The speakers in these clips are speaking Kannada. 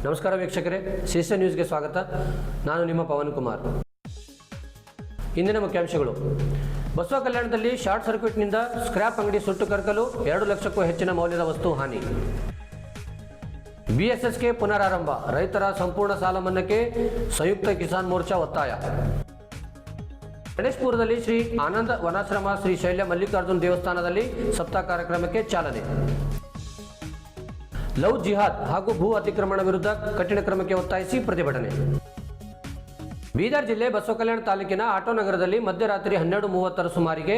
ನಮಸ್ಕಾರ ವೀಕ್ಷಕರೇ, ಸಿಎಸ್ಎ ನ್ಯೂಸ್ಗೆ ಸ್ವಾಗತ. ನಾನು ನಿಮ್ಮ ಪವನ್ ಕುಮಾರ್. ಇಂದಿನ ಮುಖ್ಯಾಂಶಗಳು: ಬಸವ ಕಲ್ಯಾಣದಲ್ಲಿ ಶಾರ್ಟ್ ಸರ್ಕ್ಯೂಟ್ನಿಂದ ಸ್ಕ್ರ್ಯಾಪ್ ಅಂಗಡಿ ಸುಟ್ಟು ಕರಕಲು, 2 ಲಕ್ಷಕ್ಕೂ ಹೆಚ್ಚಿನ ಮೌಲ್ಯದ ವಸ್ತು ಹಾನಿ. ಬಿಎಸ್ಎಸ್ಕೆ ಪುನರಾರಂಭ, ರೈತರ ಸಂಪೂರ್ಣ ಸಾಲ ಮನ್ನಾಕ್ಕೆ ಸಂಯುಕ್ತ ಕಿಸಾನ್ ಮೋರ್ಚಾ ಒತ್ತಾಯ. ಗಣೇಶಪುರದಲ್ಲಿ ಶ್ರೀ ಆನಂದ ವನಾಶ್ರಮ ಶ್ರೀ ಶೈಲ್ಯ ಮಲ್ಲಿಕಾರ್ಜುನ ದೇವಸ್ಥಾನದಲ್ಲಿ ಸಪ್ತಾಹ ಕಾರ್ಯಕ್ರಮಕ್ಕೆ ಚಾಲನೆ. ಲವ್ ಜಿಹಾದ್ ಹಾಗೂ ಭೂ ಅತಿಕ್ರಮಣ ವಿರುದ್ಧ ಕಠಿಣ ಕ್ರಮಕ್ಕೆ ಒತ್ತಾಯಿಸಿ ಪ್ರತಿಭಟನೆ. ಬೀದರ್ ಜಿಲ್ಲೆ ಬಸವ ಕಲ್ಯಾಣ ತಾಲೂಕಿನ ಆಟೋ ನಗರದಲ್ಲಿ ಮಧ್ಯರಾತ್ರಿ 12:30 ಸುಮಾರಿಗೆ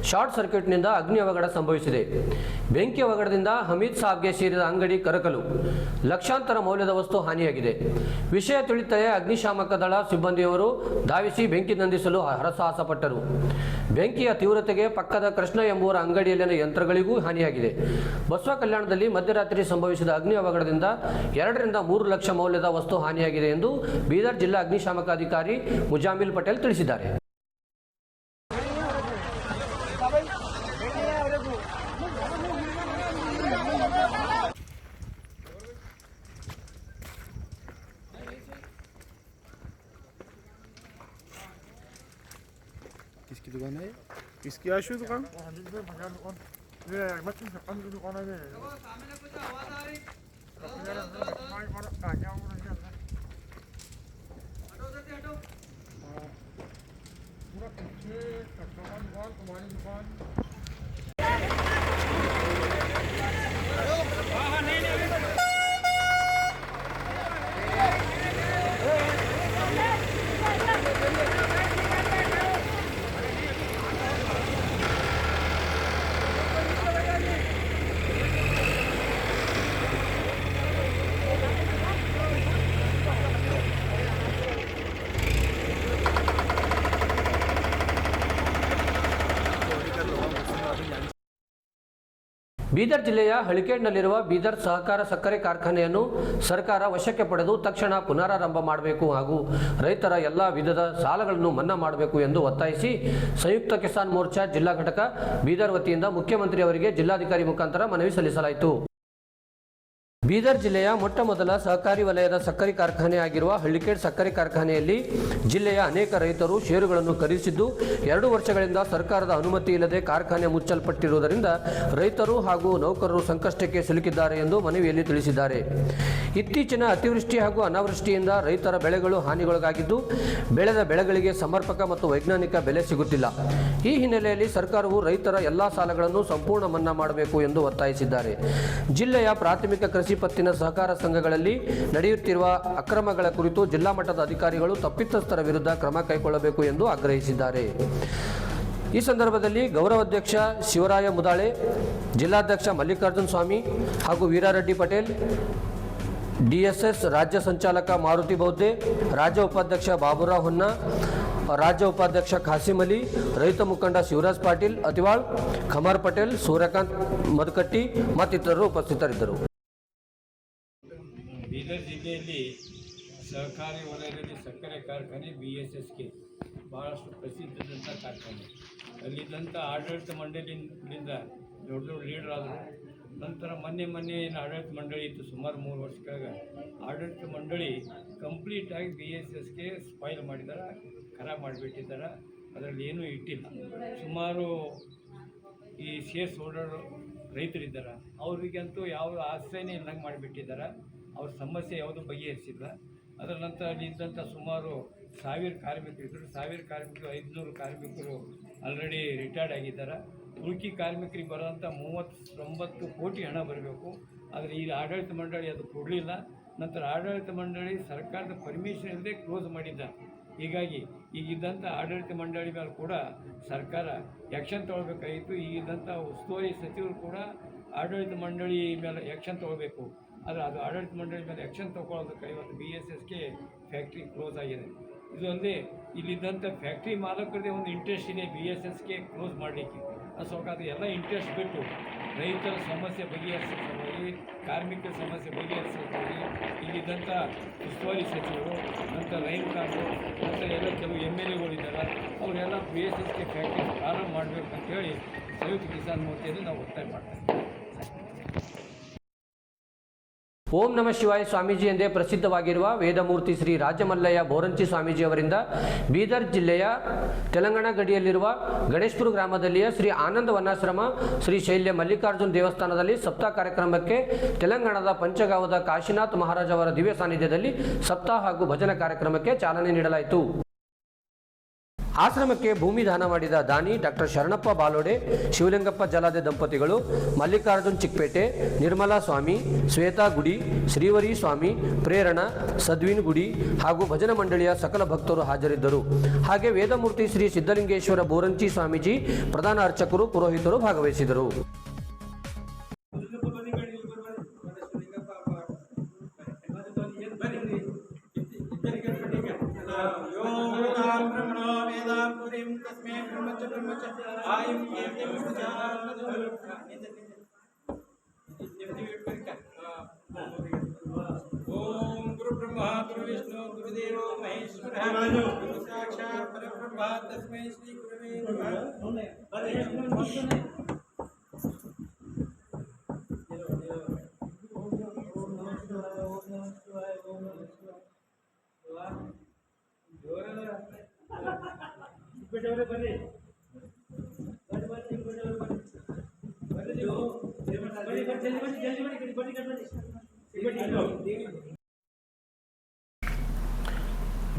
ಶಾರ್ಟ್ ಸರ್ಕ್ಯೂಟ್ನಿಂದ ಅಗ್ನಿ ಅವಘಡ ಸಂಭವಿಸಿದೆ. ಬೆಂಕಿ ಅವಘಡದಿಂದ ಹಮೀದ್ ಸಾಬ್ಗೆ ಸೇರಿದ ಅಂಗಡಿ ಕರಕಲು, ಲಕ್ಷಾಂತರ ಮೌಲ್ಯದ ವಸ್ತು ಹಾನಿಯಾಗಿದೆ. ವಿಷಯ ತಿಳಿತಲೇ ಅಗ್ನಿಶಾಮಕ ದಳ ಸಿಬ್ಬಂದಿಯವರು ಧಾವಿಸಿ ಬೆಂಕಿ ನಂದಿಸಲು ಹರಸಾಹಸ ಪಟ್ಟರು. ಬೆಂಕಿಯ ತೀವ್ರತೆಗೆ ಪಕ್ಕದ ಕೃಷ್ಣ ಎಂಬುವರ ಅಂಗಡಿಯಲ್ಲಿನ ಯಂತ್ರಗಳಿಗೂ ಹಾನಿಯಾಗಿದೆ. ಬಸವ ಕಲ್ಯಾಣದಲ್ಲಿ ಮಧ್ಯರಾತ್ರಿ ಸಂಭವಿಸಿದ ಅಗ್ನಿ ಅವಘಡದಿಂದ 2 ರಿಂದ 3 ಲಕ್ಷ ಮೌಲ್ಯದ ವಸ್ತು ಹಾನಿಯಾಗಿದೆ ಎಂದು ಬೀದರ್ ಜಿಲ್ಲಾ ಅಗ್ನಿಶಾಮಕ ಅಧಿಕಾರಿ ಮುಜಾಮಿಲ್ ಪಟೇಲ್ ತಿಳಿಸಿದ್ದಾರೆ. किसकी दुकान है? किसकी आशु दुकान? ये मच्छी से कम की दुकान है। पूरा पीछे कस्टमर दुकान, तुम्हारी दुकान। ಬೀದರ್ ಜಿಲ್ಲೆಯ ಹಳಿಕೇಡ್ನಲ್ಲಿರುವ ಬೀದರ್ ಸಹಕಾರ ಸಕ್ಕರೆ ಕಾರ್ಖಾನೆಯನ್ನು ಸರ್ಕಾರ ವಶಕ್ಕೆ ಪಡೆದು ತಕ್ಷಣ ಪುನರಾರಂಭ ಮಾಡಬೇಕು ಹಾಗೂ ರೈತರ ಎಲ್ಲ ವಿಧದ ಸಾಲಗಳನ್ನು ಮನ್ನಾ ಮಾಡಬೇಕು ಎಂದು ಒತ್ತಾಯಿಸಿ ಸಂಯುಕ್ತ ಕಿಸಾನ್ ಮೋರ್ಚಾ ಜಿಲ್ಲಾ ಘಟಕ ಬೀದರ್ ವತಿಯಿಂದ ಮುಖ್ಯಮಂತ್ರಿ ಅವರಿಗೆ ಜಿಲ್ಲಾಧಿಕಾರಿ ಮುಖಾಂತರ ಮನವಿ ಸಲ್ಲಿಸಲಾಯಿತು. ಬೀದರ್ ಜಿಲ್ಲೆಯ ಮೊಟ್ಟಮೊದಲ ಸಹಕಾರಿ ವಲಯದ ಸಕ್ಕರೆ ಕಾರ್ಖಾನೆ ಆಗಿರುವ ಹಳ್ಳಿಕೇಡ್ ಸಕ್ಕರೆ ಕಾರ್ಖಾನೆಯಲ್ಲಿ ಜಿಲ್ಲೆಯ ಅನೇಕ ರೈತರು ಷೇರುಗಳನ್ನು ಖರೀದಿಸಿದ್ದು 2 ವರ್ಷಗಳಿಂದ ಸರ್ಕಾರದ ಅನುಮತಿ ಇಲ್ಲದೆ ಕಾರ್ಖಾನೆ ಮುಚ್ಚಲ್ಪಟ್ಟಿರುವುದರಿಂದ ರೈತರು ಹಾಗೂ ನೌಕರರು ಸಂಕಷ್ಟಕ್ಕೆ ಸಿಲುಕಿದ್ದಾರೆ ಎಂದು ಮನವಿಯಲ್ಲಿ ತಿಳಿಸಿದ್ದಾರೆ. ಇತ್ತೀಚಿನ ಅತಿವೃಷ್ಟಿ ಹಾಗೂ ಅನಾವೃಷ್ಟಿಯಿಂದ ರೈತರ ಬೆಳೆಗಳು ಹಾನಿಗೊಳಗಾಗಿದ್ದು ಬೆಳೆದ ಬೆಳೆಗಳಿಗೆ ಸಮರ್ಪಕ ಮತ್ತು ವೈಜ್ಞಾನಿಕ ಬೆಲೆ ಸಿಗುತ್ತಿಲ್ಲ. ಈ ಹಿನ್ನೆಲೆಯಲ್ಲಿ ಸರ್ಕಾರವು ರೈತರ ಎಲ್ಲ ಸಾಲಗಳನ್ನು ಸಂಪೂರ್ಣ ಮನ್ನಾ ಮಾಡಬೇಕು ಎಂದು ಒತ್ತಾಯಿಸಿದ್ದಾರೆ. ಜಿಲ್ಲೆಯ ಪ್ರಾಥಮಿಕ ಕೃಷಿ ಪತ್ತಿನ ಸಹಕಾರ ಸಂಘಗಳಲ್ಲಿ ನಡೆಯುತ್ತಿರುವ ಅಕ್ರಮಗಳ ಕುರಿತು ಜಿಲ್ಲಾ ಮಟ್ಟದ ಅಧಿಕಾರಿಗಳು ತಪ್ಪಿತಸ್ಥರ ವಿರುದ್ಧ ಕ್ರಮ ಕೈಗೊಳ್ಳಬೇಕು ಎಂದು ಆಗ್ರಹಿಸಿದ್ದಾರೆ. ಈ ಸಂದರ್ಭದಲ್ಲಿ ಗೌರವಾಧ್ಯಕ್ಷ ಶಿವರಾಯ ಮುದಾಳೆ, ಜಿಲ್ಲಾಧ್ಯಕ್ಷ ಮಲ್ಲಿಕಾರ್ಜುನ ಸ್ವಾಮಿ ಹಾಗೂ ವೀರಾರೆಡ್ಡಿ ಪಟೇಲ್, ಡಿಎಸ್ಎಸ್ ರಾಜ್ಯ ಸಂಚಾಲಕ ಮಾರುತಿ ಬೌದ್ಧೆ, ರಾಜ್ಯ ಉಪಾಧ್ಯಕ್ಷ ಬಾಬುರಾವ್ ಹೊನ್ನ, ರಾಜ್ಯ ಉಪಾಧ್ಯಕ್ಷ ಖಾಸಿಂ ಅಲಿ, ರೈತ ಮುಖಂಡ ಶಿವರಾಜ್ ಪಾಟೀಲ್ ಅತಿವಾಳ್, ಖಮರ್ ಪಟೇಲ್, ಸೂರ್ಯಕಾಂತ್ ಮದಕಟ್ಟಿ ಮತ್ತಿತರರು ಉಪಸ್ಥಿತರಿದ್ದರು. ಬೀದರ್ ಜಿಲ್ಲೆಯಲ್ಲಿ ಸಹಕಾರಿ ವಲಯದಲ್ಲಿ ಸಕ್ಕರೆ ಕಾರ್ಖಾನೆ BSSK ಭಾಳಷ್ಟು ಪ್ರಸಿದ್ಧದಂಥ ಕಾರ್ಖಾನೆ. ಅಲ್ಲಿದ್ದಂಥ ಆಡಳಿತ ಮಂಡಳಿಯಿಂದ ದೊಡ್ಡ ದೊಡ್ಡ ಲೀಡರ್ ಆದರು. ನಂತರ ಮೊನ್ನೆ ಏನು ಆಡಳಿತ ಮಂಡಳಿ ಇತ್ತು ಸುಮಾರು 3 ವರ್ಷಕ್ಕಾಗ ಆಡಳಿತ ಮಂಡಳಿ ಕಂಪ್ಲೀಟಾಗಿ BSSK ಸ್ಪಾಯ್ಲ್ ಮಾಡಿದ್ದಾರೆ, ಖರಾಬ್ ಮಾಡಿಬಿಟ್ಟಿದ್ದಾರೆ. ಅದರಲ್ಲಿ ಏನೂ ಇಟ್ಟಿಲ್ಲ. ಸುಮಾರು ಈ ಶೇರ್ಸ್ ಹೋಲ್ಡರ್ ರೈತರಿದ್ದಾರೆ, ಅವರಿಗಂತೂ ಯಾವ ಆಶ್ರಯನೇ ಇಲ್ಲಂಗೆ ಮಾಡಿಬಿಟ್ಟಿದ್ದಾರೆ. ಅವ್ರ ಸಮಸ್ಯೆ ಯಾವುದೂ ಬಗೆಹರಿಸಿಲ್ಲ. ಅದರ ನಂತರ ಅಲ್ಲಿದ್ದಂಥ ಸುಮಾರು 1000 ಕಾರ್ಮಿಕರಿದ್ದರು. 1000 ಕಾರ್ಮಿಕರು 500 ಕಾರ್ಮಿಕರು ಆಲ್ರೆಡಿ ರಿಟೈರ್ಡ್ ಆಗಿದ್ದಾರೆ. ಉಳ್ಕಿ ಕಾರ್ಮಿಕರಿಗೆ ಬರೋಂಥ 39 ಕೋಟಿ ಹಣ ಬರಬೇಕು. ಆದರೆ ಈ ಆಡಳಿತ ಮಂಡಳಿ ಅದು ಕೊಡಲಿಲ್ಲ. ನಂತರ ಆಡಳಿತ ಮಂಡಳಿ ಸರ್ಕಾರದ ಪರ್ಮಿಷನ್ ಇಲ್ಲದೆ ಕ್ಲೋಸ್ ಮಾಡಿದ್ದ. ಹೀಗಾಗಿ ಈಗಿದ್ದಂಥ ಆಡಳಿತ ಮಂಡಳಿ ಮೇಲೆ ಕೂಡ ಸರ್ಕಾರ ಆ್ಯಕ್ಷನ್ ತೊಗೊಳ್ಬೇಕಾಗಿತ್ತು. ಈಗಿದ್ದಂಥ ಉಸ್ತುವಾರಿ ಸಚಿವರು ಕೂಡ ಆಡಳಿತ ಮಂಡಳಿ ಮೇಲೆ ಆ್ಯಕ್ಷನ್ ತೊಗೊಳ್ಬೇಕು. ಆದರೆ ಅದು ಆಡಳಿತ ಮಂಡಳಿ ಮೇಲೆ ಆ್ಯಕ್ಷನ್ ತೊಗೊಳ್ಳೋದಕ್ಕೆ ಇವತ್ತು BSSK ಫ್ಯಾಕ್ಟ್ರಿ ಕ್ಲೋಸ್ ಆಗಿದೆ. ಇದೊಂದೇ ಇಲ್ಲಿದ್ದಂಥ ಫ್ಯಾಕ್ಟ್ರಿ ಮಾಲಕರದೇ ಒಂದು ಇಂಟ್ರೆಸ್ಟ್ ಇದೆ BSSK ಕ್ಲೋಸ್ ಮಾಡಲಿಕ್ಕೆ. ಅದು ಎಲ್ಲ ಇಂಟ್ರೆಸ್ಟ್ ಬಿಟ್ಟು ರೈತರ ಸಮಸ್ಯೆ ಬಗೆಹರಿಸೋ ಸಲುವಾಗಿ, ಕಾರ್ಮಿಕರ ಸಮಸ್ಯೆ ಬಗೆಹರಿಸೋ ಸಲುವಾಗಿ ಇಲ್ಲಿದ್ದಂಥ ಉಸ್ತುವಾರಿ ಸಚಿವರು, ನಂತರ ರೈನ್ಕಾರು, ನಂತರ ಎಲ್ಲ ಕೆಲವು MLAಗಳಿದ್ದಾರೆ, ಅವರೆಲ್ಲ BSSK ಫ್ಯಾಕ್ಟ್ರಿ ಪ್ರಾರಂಭ ಮಾಡಬೇಕಂತೇಳಿ ಸಂಯುಕ್ತ ಕಿಸಾನ್ ಮೋರ್ಚಾದಲ್ಲಿ ನಾವು ಒತ್ತಾಯ ಮಾಡ್ತಾ ಇದ್ದೀವಿ. ಓಂ ನಮಃ ಶಿವಾಯ ಸ್ವಾಮೀಜಿ ಎಂದೇ ಪ್ರಸಿದ್ಧವಾಗಿರುವ ವೇದಮೂರ್ತಿ ಶ್ರೀ ರಾಜಮಲ್ಲಯ್ಯ ಬೋರಂಚಿ ಸ್ವಾಮೀಜಿ ಅವರಿಂದ ಬೀದರ್ ಜಿಲ್ಲೆಯ ತೆಲಂಗಾಣ ಗಡಿಯಲ್ಲಿರುವ ಗಣೇಶ್ಪುರ ಗ್ರಾಮದಲ್ಲಿಯ ಶ್ರೀ ಆನಂದ ವನಾಶ್ರಮ ಶ್ರೀ ಶೈಲ್ಯ ಮಲ್ಲಿಕಾರ್ಜುನ ದೇವಸ್ಥಾನದಲ್ಲಿ ಸಪ್ತಾಹ ಕಾರ್ಯಕ್ರಮಕ್ಕೆ ತೆಲಂಗಾಣದ ಪಂಚಗಾಂವದ ಕಾಶಿನಾಥ್ ಮಹಾರಾಜ್ ಅವರ ದಿವ್ಯ ಸಾನ್ನಿಧ್ಯದಲ್ಲಿ ಸಪ್ತಾಹ ಹಾಗೂ ಭಜನಾ ಕಾರ್ಯಕ್ರಮಕ್ಕೆ ಚಾಲನೆ ನೀಡಲಾಯಿತು. ಆಶ್ರಮಕ್ಕೆ ಭೂಮಿ ದಾನ ಮಾಡಿದ ದಾನಿ ಡಾಕ್ಟರ್ ಶರಣಪ್ಪ ಬಾಲೋಡೆ, ಶಿವಲಿಂಗಪ್ಪ ಜಲಾದೆ ದಂಪತಿಗಳು, ಮಲ್ಲಿಕಾರ್ಜುನ್ ಚಿಕ್ಕಪೇಟೆ, ನಿರ್ಮಲಾ ಸ್ವಾಮಿ, ಶ್ವೇತಾ ಗುಡಿ, ಶ್ರೀವರಿ ಸ್ವಾಮಿ, ಪ್ರೇರಣಾ, ಸದ್ವಿನ್ ಗುಡಿ ಹಾಗೂ ಭಜನಾ ಮಂಡಳಿಯ ಸಕಲ ಭಕ್ತರು ಹಾಜರಿದ್ದರು. ಹಾಗೆ ವೇದಮೂರ್ತಿ ಶ್ರೀ ಸಿದ್ಧಲಿಂಗೇಶ್ವರ ಬೋರಂಚಿ ಸ್ವಾಮೀಜಿ, ಪ್ರಧಾನ ಅರ್ಚಕರು, ಪುರೋಹಿತರು ಭಾಗವಹಿಸಿದರು. ओम गुरु ब्रह्मा गुरु विष्णु गुरुदेव महेश्वर गुरु साक्षात् परब्रह्म तस्मै श्री गुरवे नमः.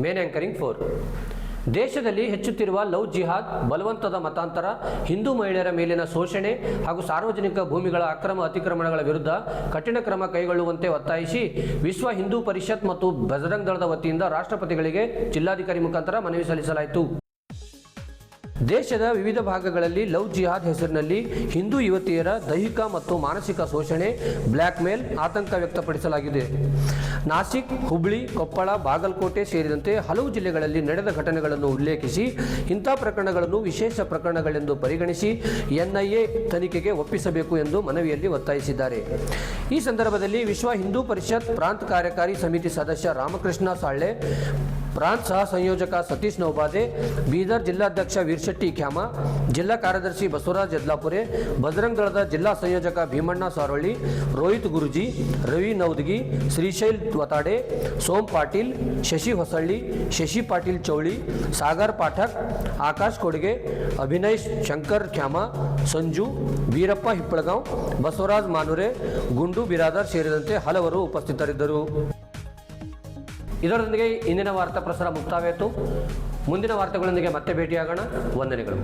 Main anchoring 4. ದೇಶದಲ್ಲಿ ಹೆಚ್ಚುತ್ತಿರುವ ಲವ್ ಜಿಹಾದ್, ಬಲವಂತದ ಮತಾಂತರ, ಹಿಂದೂ ಮಹಿಳೆಯರ ಮೇಲಿನ ಶೋಷಣೆ ಹಾಗೂ ಸಾರ್ವಜನಿಕ ಭೂಮಿಗಳ ಅಕ್ರಮ ಅತಿಕ್ರಮಣಗಳ ವಿರುದ್ಧ ಕಠಿಣ ಕ್ರಮ ಕೈಗೊಳ್ಳುವಂತೆ ಒತ್ತಾಯಿಸಿ ವಿಶ್ವ ಹಿಂದೂ ಪರಿಷತ್ ಮತ್ತು ಬಜರಂಗ್ ದಳದ ವತಿಯಿಂದ ರಾಷ್ಟ್ರಪತಿಗಳಿಗೆ ಜಿಲ್ಲಾಧಿಕಾರಿ ಮುಖಾಂತರ ಮನವಿ ಸಲ್ಲಿಸಲಾಯಿತು. ದೇಶದ ವಿವಿಧ ಭಾಗಗಳಲ್ಲಿ ಲವ್ ಜಿಹಾದ್ ಹೆಸರಿನಲ್ಲಿ ಹಿಂದೂ ಯುವತಿಯರ ದೈಹಿಕ ಮತ್ತು ಮಾನಸಿಕ ಶೋಷಣೆ, ಬ್ಲ್ಯಾಕ್ ಮೇಲ್, ಆತಂಕ ವ್ಯಕ್ತಪಡಿಸಲಾಗಿದೆ. ನಾಸಿಕ್, ಹುಬ್ಳಿ, ಕೊಪ್ಪಳ, ಬಾಗಲಕೋಟೆ ಸೇರಿದಂತೆ ಹಲವು ಜಿಲ್ಲೆಗಳಲ್ಲಿ ನಡೆದ ಘಟನೆಗಳನ್ನು ಉಲ್ಲೇಖಿಸಿ ಇಂಥ ಪ್ರಕರಣಗಳನ್ನು ವಿಶೇಷ ಪ್ರಕರಣಗಳೆಂದು ಪರಿಗಣಿಸಿ ಎನ್ಐಎ ತನಿಖೆಗೆ ಒಪ್ಪಿಸಬೇಕು ಎಂದು ಮನವಿಯಲ್ಲಿ ಒತ್ತಾಯಿಸಿದ್ದಾರೆ. ಈ ಸಂದರ್ಭದಲ್ಲಿ ವಿಶ್ವ ಹಿಂದೂ ಪರಿಷತ್ ಪ್ರಾಂತ ಕಾರ್ಯಕಾರಿ ಸಮಿತಿ ಸದಸ್ಯ ರಾಮಕೃಷ್ಣ ಸಾಳ್ಳೆ, ಪ್ರಾಂತ ಸಹ ಸಂಯೋಜಕ ಸತೀಶ್ ನೌಬಾದೆ, ಬೀದರ್ ಜಿಲ್ಲಾಧ್ಯಕ್ಷ ವೀರಶೆಟ್ಟಿ ಖ್ಯಾಮ, ಜಿಲ್ಲಾ ಕಾರ್ಯದರ್ಶಿ ಬಸವರಾಜ್ ಯದ್ಲಾಪುರೆ, ಬಜರಂಗ್ ದಳದ ಜಿಲ್ಲಾ ಸಂಯೋಜಕ ಭೀಮಣ್ಣ ಸಾರೋಳಿ, ರೋಹಿತ್ ಗುರುಜಿ, ರವಿ ನೌದಗಿ, ಶ್ರೀಶೈಲ್ ವತಾಡೆ, ಸೋಮ್ ಪಾಟೀಲ್, ಶಶಿ ಹೊಸಳ್ಳಿ, ಶಶಿ ಪಾಟೀಲ್ ಚೌಳಿ, ಸಾಗರ್ ಪಾಠಕ್, ಆಕಾಶ್ ಕೊಡ್ಗೆ, ಅಭಿನಯ್ ಶಂಕರ್ ಖ್ಯಾಮ, ಸಂಜು, ವೀರಪ್ಪ ಹಿಪ್ಪಳಗಾಂವ್, ಬಸವರಾಜ್ ಮಾನುರೆ, ಗುಂಡು ಬಿರಾದರ್ ಸೇರಿದಂತೆ ಹಲವರು ಉಪಸ್ಥಿತರಿದ್ದರು. ಇದರೊಂದಿಗೆ ಇಂದಿನ ವಾರ್ತಾ ಪ್ರಸಾರ ಮುಕ್ತಾಯವಾಯಿತು. ಮುಂದಿನ ವಾರ್ತೆಗಳೊಂದಿಗೆ ಮತ್ತೆ ಭೇಟಿಯಾಗೋಣ. ವಂದನೆಗಳು.